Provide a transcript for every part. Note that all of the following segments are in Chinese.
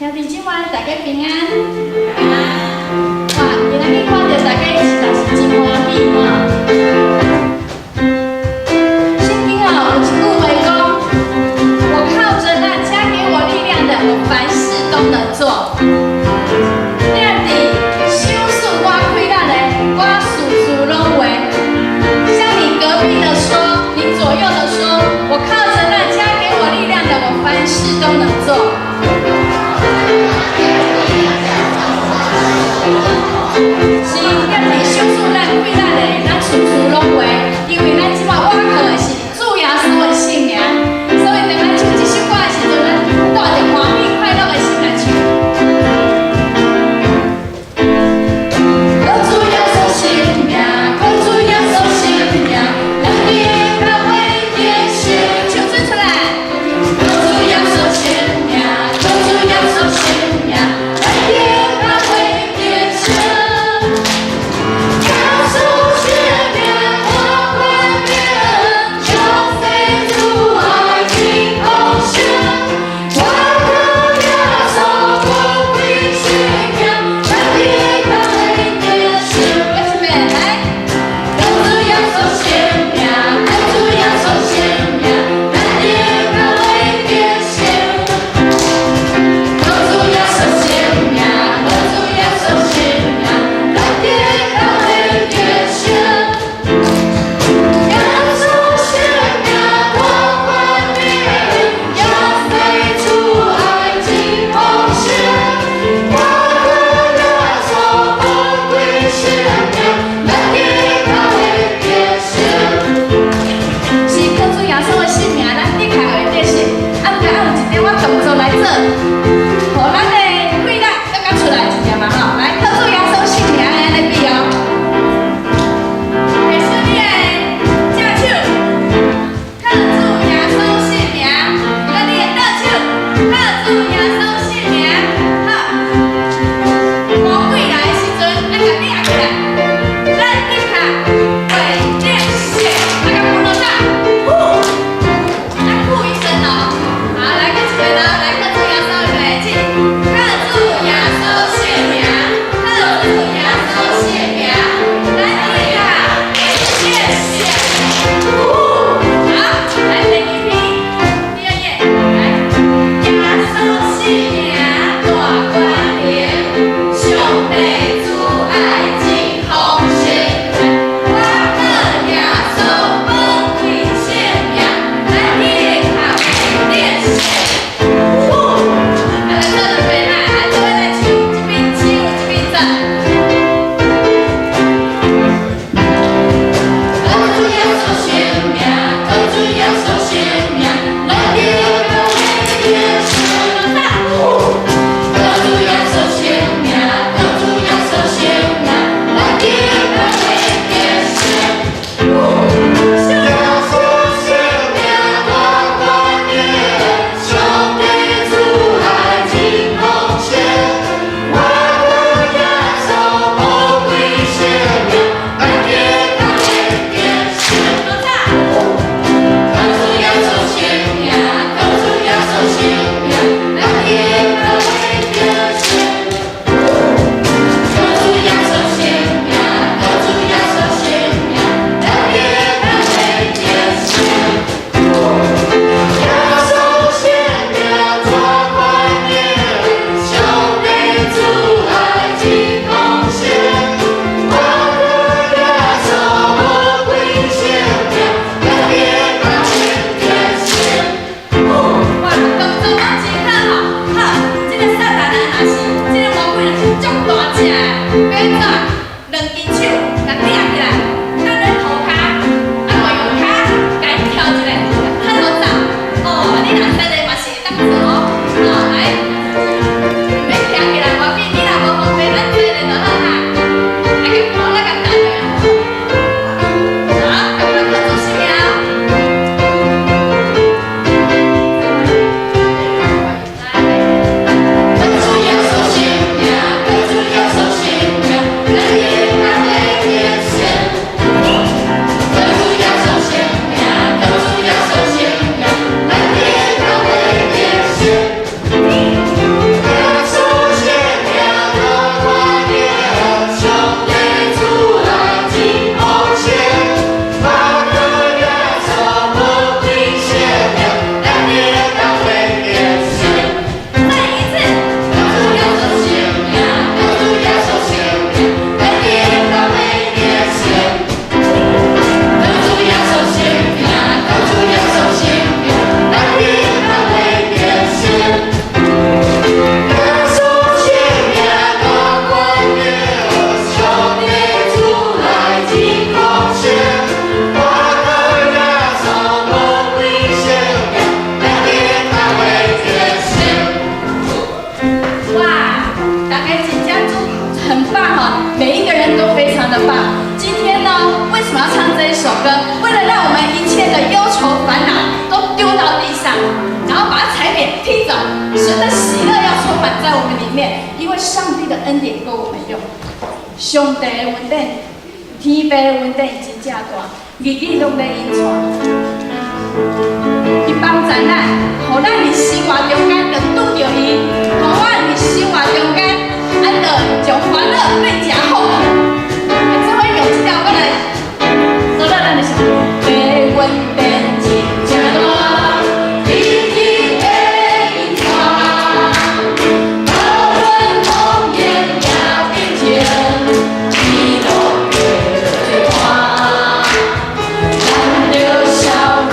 兄弟姊妹，大家平安。平安。哇，今仔日看到大家实在是真欢喜吼。圣经有一句话讲：我靠着那加给我力量的，我凡事都能做。你若伫想事我开力的，我事事拢会。向你隔壁的说，你左右的说，我靠着那加给我力量的，我凡事都能做。 是，咱伫小事咱开咱的，咱事事拢会，因为咱即摆我靠的是主耶稣的性命，所以当咱唱这首歌的时阵，咱带着欢喜快乐的心来唱。哇，大家真正很棒哈，每一个人都非常的棒。今天呢，为什么要唱这一首歌？为了让我们一切的忧愁烦恼都丢到地上，然后把踩扁踢走。神的喜乐要充满在我们里面，因为上帝的恩典够我们用。上帝的恩典，天父的恩典真正大，日日拢在引传。伊帮助咱，互咱伫生活中间就拄着伊，互我伫生活中间，就从烦恼变成好运。这回用这条歌来，做咱的想，被稳定真正大，日日的引传，无论风雨也变天，喜乐最欢，咱着笑脸。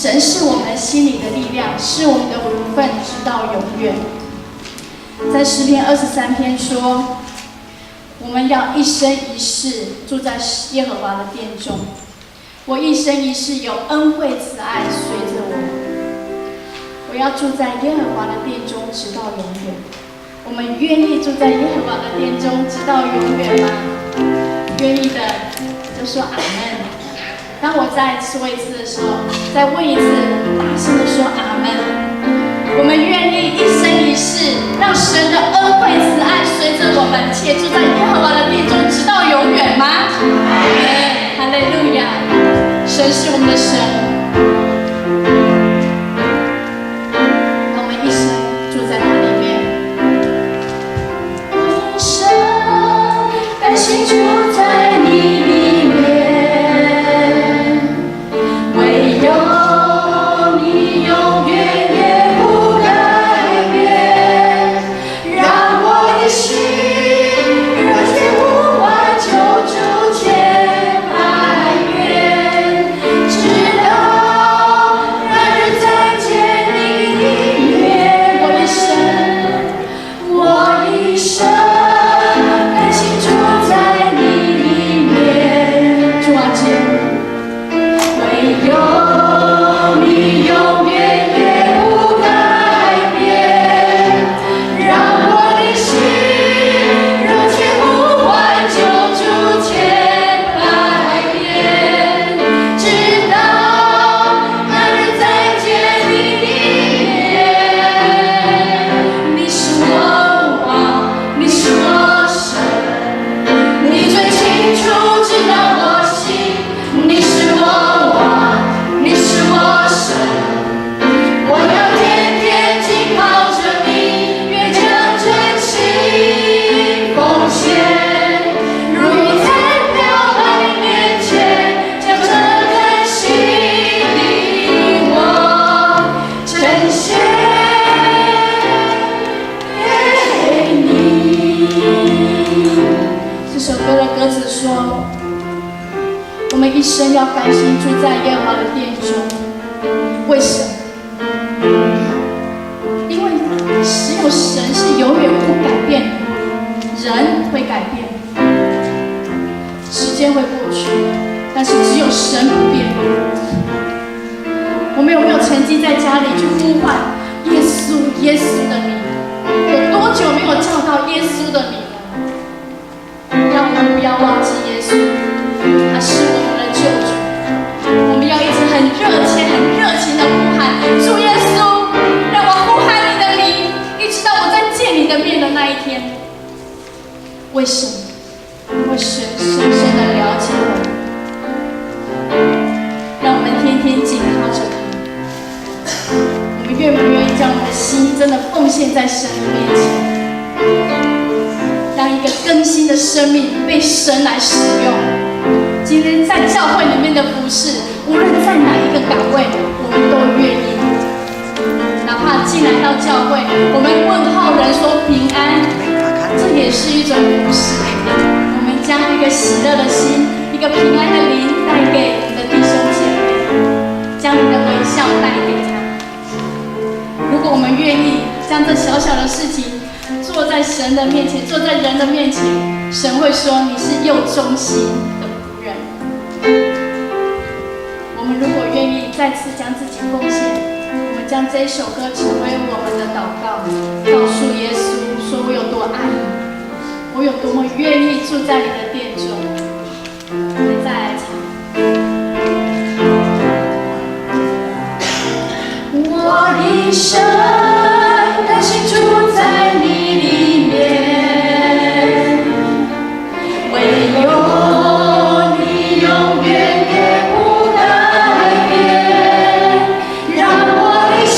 神是我们心里的力量，是我们的福分，直到永远。在诗篇23篇说，我们要一生一世住在耶和华的殿中。我一生一世有恩惠慈爱随着我，我要住在耶和华的殿中，直到永远。我们愿意住在耶和华的殿中，直到永远吗？愿意的就说阿们。当我再说一次的时候，再问一次，大声的说阿们。我们愿意一生一世，让神的恩惠慈爱随着我们，且住在耶和华的殿中，直到永远吗？阿们，哈利路亚！神是我们的神，让我们一生住在他里面。一生甘心住在你里面。唯有你永远。一生要甘心住在耶和华的殿中。为什么？因为只有神是永远不改变的，人会改变，时间会过去，但是只有神不变。我们有没有曾经在家里去呼唤耶稣、耶稣的名？有多久没有叫到耶稣的名了？让我们不要忘记耶稣，他是我们的救主。我们要一直很热切、很热情的呼喊主耶稣，让我呼喊你的名，一直到我再见你的面的那一天。为什么？因为神深深的了解我们，让我们天天紧靠着他。我们愿不愿意将我们的心真的奉献在神的面前，让一个更新的生命被神来使用？今天在教会里面的服事，无论在哪一个岗位，我们都愿意。哪怕进来到教会，我们问候人说平安，这也是一种服事。我们将一个喜乐的心，一个平安的灵带给我们的弟兄姐妹，将你的微笑带给他。如果我们愿意将这小小的事情做在神的面前，做在人的面前，神会说你是又忠心的仆人。我们如果愿意再次将自己奉献，我们将这一首歌成为我们的祷告，告诉耶稣说我有多爱你，我有多么愿意住在你的殿中。我们再来唱。我的神甘心住在你里面，唯有你永远也不改变，让我的心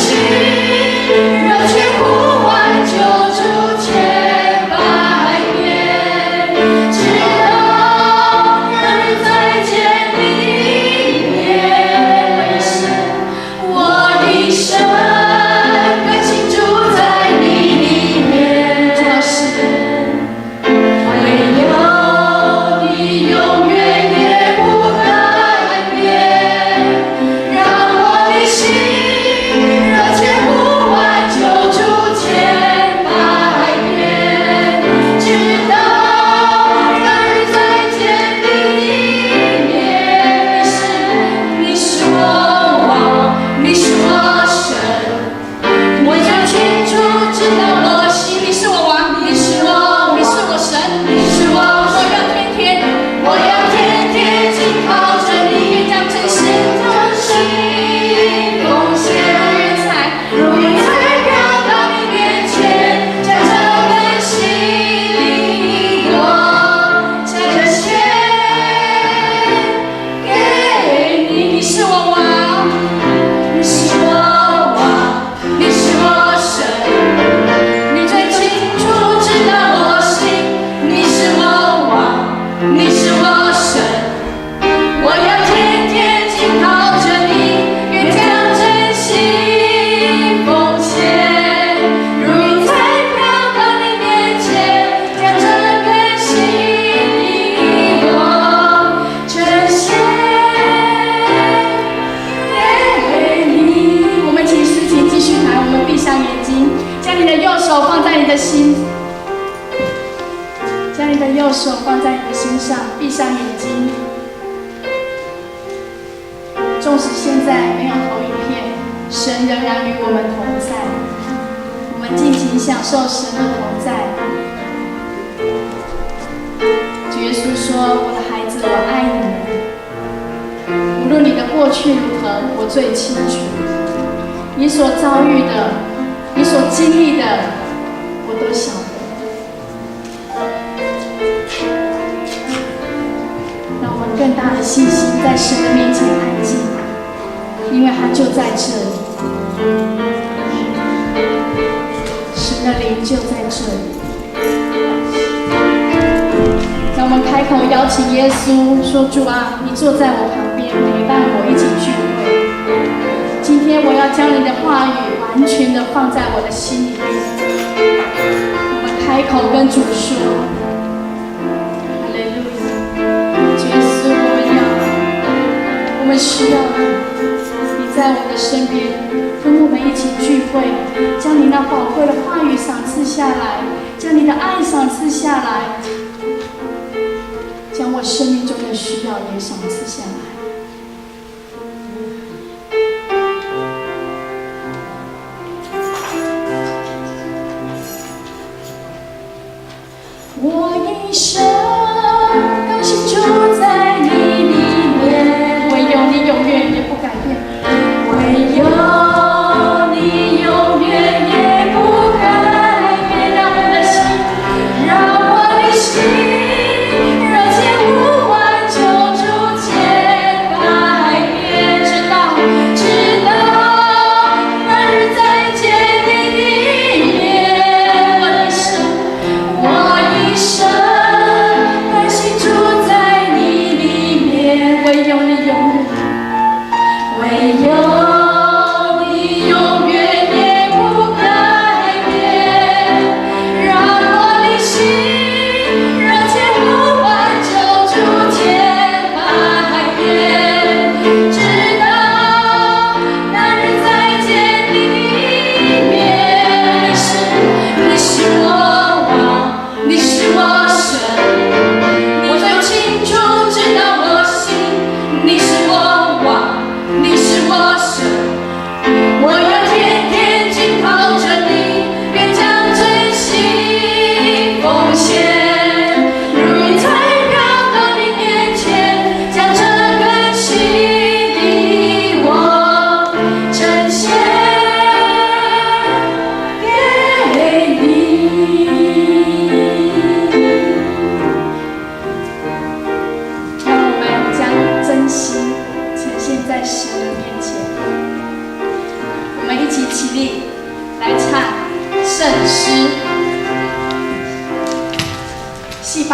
热切呼唤救主千百遍，直到让人再见你一面。我的神甘心住在你里面，唯有你永远也不改变，让我的心热切呼唤救主千百遍，直到让人再见你一面。你是我王，你是我神，我要清楚知道我心，你是我王，你是我神，你是我，我要天天紧靠着你，愿将真心奉献，如云彩飘到你面前，将这份心我呈现给你。你是我王，你是我王，你是我神，你最清楚知道我心。你是我王，你是我神，我要天天紧靠着你，愿将真心奉献，如云彩飘到你面前，将这份心我呈现给你。我们请诗情继续弹，我们闭上眼睛，将你的右手放在你的心，将你的右手放在你的心上，闭上眼睛。纵使现在没有投影片，神仍然与我们同在，我们尽情享受神的同在。主耶稣说：“我的孩子，我爱你们。无论你的过去如何，我最清楚。你所遭遇的，你所经历的，我都晓得。”让我们更大的信心在神的面前安静，因为他就在这里，神的灵就在这里。让我们开口邀请耶稣说：“主啊，你坐在我旁边，陪伴我一起聚会。今天我要将你的话语完全的放在我的心里面。”我们开口跟主说：“哈利路亚，主耶稣，我们要们需要你，你在我们的身边，跟我们一起聚会，将你那宝贵的话语赏赐下来，将你的爱赏赐下来，将我生命中的需要也赏赐下来。我一生甘心住在你里面，唯有你永远也不改变，唯有你永远也不改变。让我的心，让我的心，热切呼唤，就逐渐改变，直到那日再见你的面。我一生甘心住在你里面，唯有你永远，唯有你永远也不改变。让我的心热切呼唤，就逐渐改变，直到那日再见你的面。你是我王，你是我神，我最清楚知道我心。你是我王，你是我神，我要天天紧靠着你，便将真心奉献，如云彩飘到你面前，将这更新的我呈现给你。让我们将真心呈现在神的面前。我们一起起立来唱圣诗。409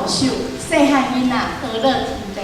首，细汉囡仔和乐天地。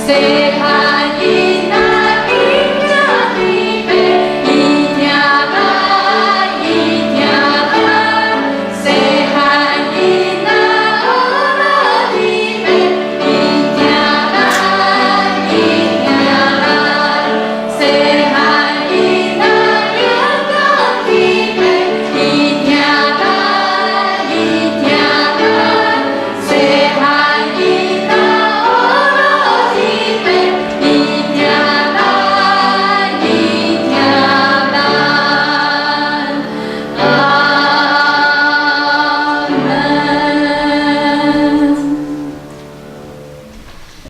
Say